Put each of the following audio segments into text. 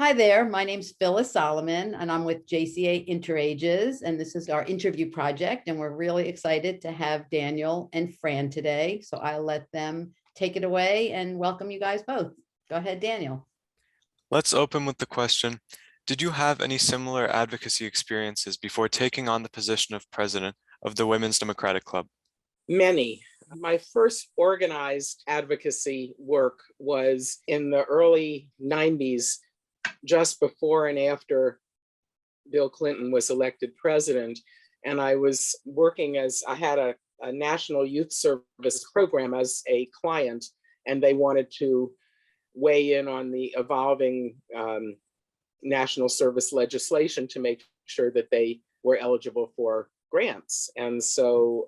Hi there, my name's Phyllis Solomon and I'm with JCA Interages, and this is our interview project, and we're really excited to have Daniel and Fran today. So I'll let them take it away and welcome you guys both. Go ahead, Daniel. Let's open with the question, did you have any similar advocacy experiences before taking on the position of president of the Women's Democratic Club? Many. My first organized advocacy work was in the early 90s, just before and after Bill Clinton was elected president. And I was working I had a national youth service program as a client, and they wanted to weigh in on the evolving national service legislation to make sure that they were eligible for grants. And so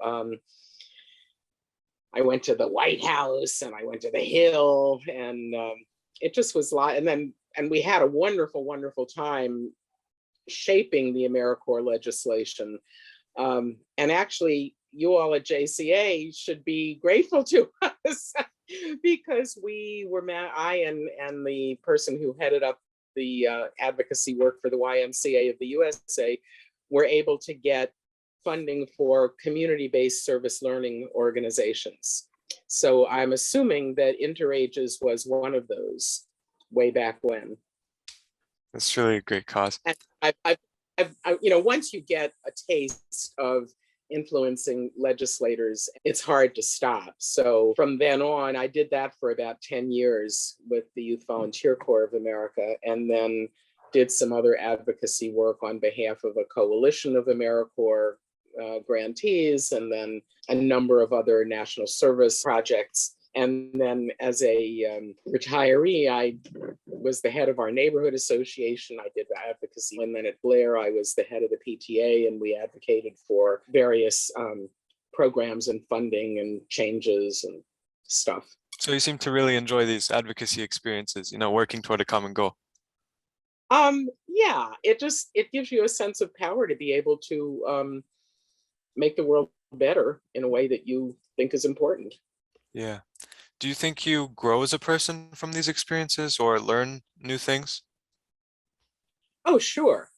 I went to the White House and I went to the Hill, and it just was a lot. And we had a wonderful, wonderful time shaping the AmeriCorps legislation. And actually, you all at JCA should be grateful to us because I and the person who headed up the advocacy work for the YMCA of the USA were able to get funding for community-based service learning organizations. So I'm assuming that Interages was one of those way back when. That's really a great cause. And I've once you get a taste of influencing legislators, it's hard to stop. So from then on, I did that for about 10 years with the Youth Volunteer Corps of America, and then did some other advocacy work on behalf of a coalition of AmeriCorps grantees, and then a number of other national service projects. And then as a retiree, I was the head of our neighborhood association. I did advocacy. And then at Blair, I was the head of the PTA, and we advocated for various programs and funding and changes and stuff. So you seem to really enjoy these advocacy experiences, working toward a common goal. Yeah, it gives you a sense of power to be able to make the world better in a way that you think is important. Yeah. Do you think you grow as a person from these experiences or learn new things? Oh, sure.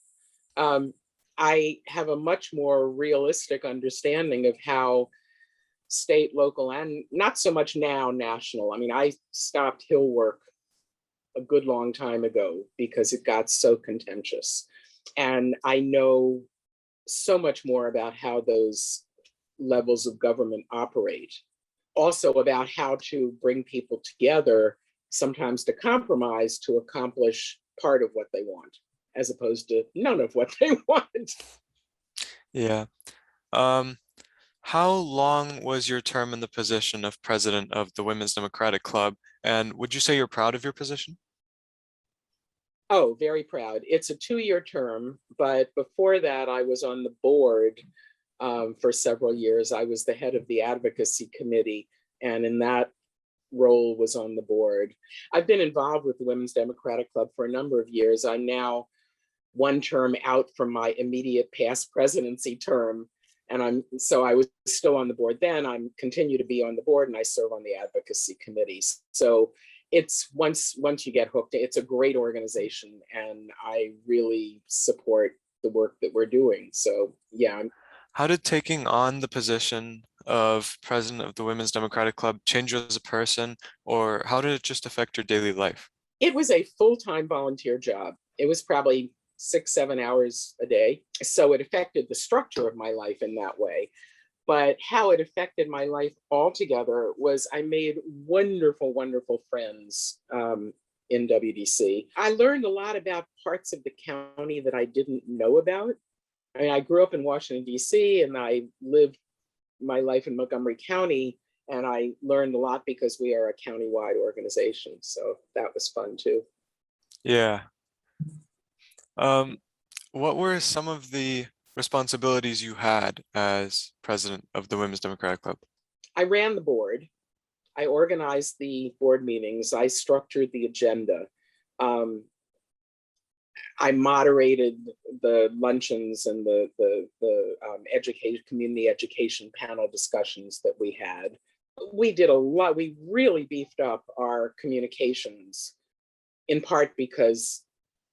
I have a much more realistic understanding of how state, local, and not so much now national. I mean, I stopped Hill work a good long time ago because it got so contentious. And I know so much more about how those levels of government operate. Also about how to bring people together, sometimes to compromise to accomplish part of what they want, as opposed to none of what they want. Yeah. How long was your term in the position of president of the Women's Democratic Club? And would you say you're proud of your position? Oh, very proud. It's a 2-year term, but before that, I was on the board for several years. I was the head of the advocacy committee, and in that role was on the board. I've been involved with the Women's Democratic Club for a number of years. I'm now one term out from my immediate past presidency term, and I was still on the board then. I continue to be on the board, and I serve on the advocacy committees. So it's once you get hooked, it's a great organization, and I really support the work that we're doing. So yeah. How did taking on the position of president of the Women's Democratic Club change you as a person, or how did it just affect your daily life? It was a full-time volunteer job. It was probably 6-7 hours a day. So it affected the structure of my life in that way. But how it affected my life altogether was I made wonderful, wonderful friends in WDC. I learned a lot about parts of the county that I didn't know about. I mean, I grew up in Washington, D.C., and I lived my life in Montgomery County, and I learned a lot because we are a county-wide organization. So that was fun too. Yeah. What were some of the responsibilities you had as president of the Women's Democratic Club? I ran the board. I organized the board meetings. I structured the agenda. I moderated the luncheons and the community education panel discussions that we had. We did a lot. We really beefed up our communications, in part because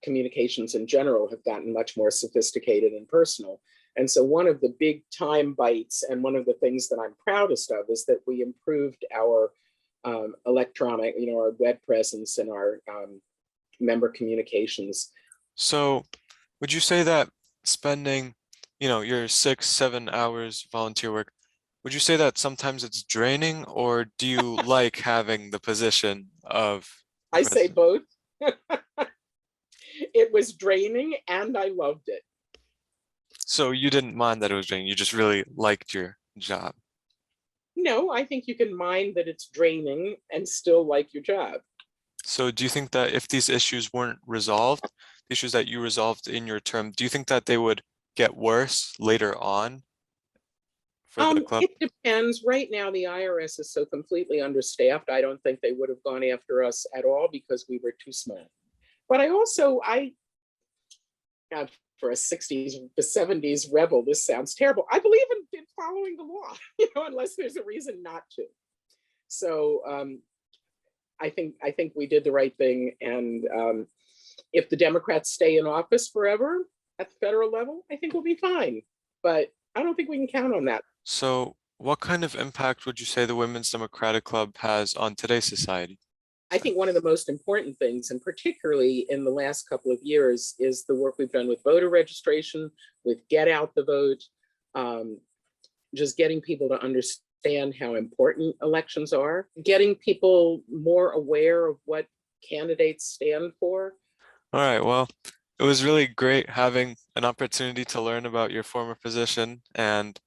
communications in general have gotten much more sophisticated and personal. And so one of the big time bites and one of the things that I'm proudest of is that we improved our electronic, our web presence and our member communications. So would you say that spending, your 6-7 hours volunteer work, would you say that sometimes it's draining, or do you like having the position of I say president? both. It was draining and I loved it. So you didn't mind that it was draining, you just really liked your job. No, I think you can mind that it's draining and still like your job. So do you think that if these issues weren't resolved, the issues that you resolved in your term, do you think that they would get worse later on for the club? It depends. Right now, the IRS is so completely understaffed. I don't think they would have gone after us at all because we were too small. But I for a 60s, the 70s rebel, this sounds terrible. I believe in following the law, unless there's a reason not to. So I think we did the right thing. And if the Democrats stay in office forever at the federal level, I think we'll be fine. But I don't think we can count on that. So what kind of impact would you say the Women's Democratic Club has on today's society? I think one of the most important things, and particularly in the last couple of years, is the work we've done with voter registration, with Get Out the Vote, just getting people to understand how important elections are, getting people more aware of what candidates stand for. All right, well, it was really great having an opportunity to learn about your former position and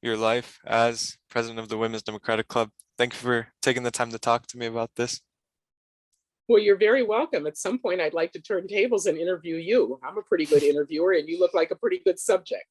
your life as president of the Women's Democratic Club. Thank you for taking the time to talk to me about this. Well, you're very welcome. At some point, I'd like to turn tables and interview you. I'm a pretty good interviewer, and you look like a pretty good subject.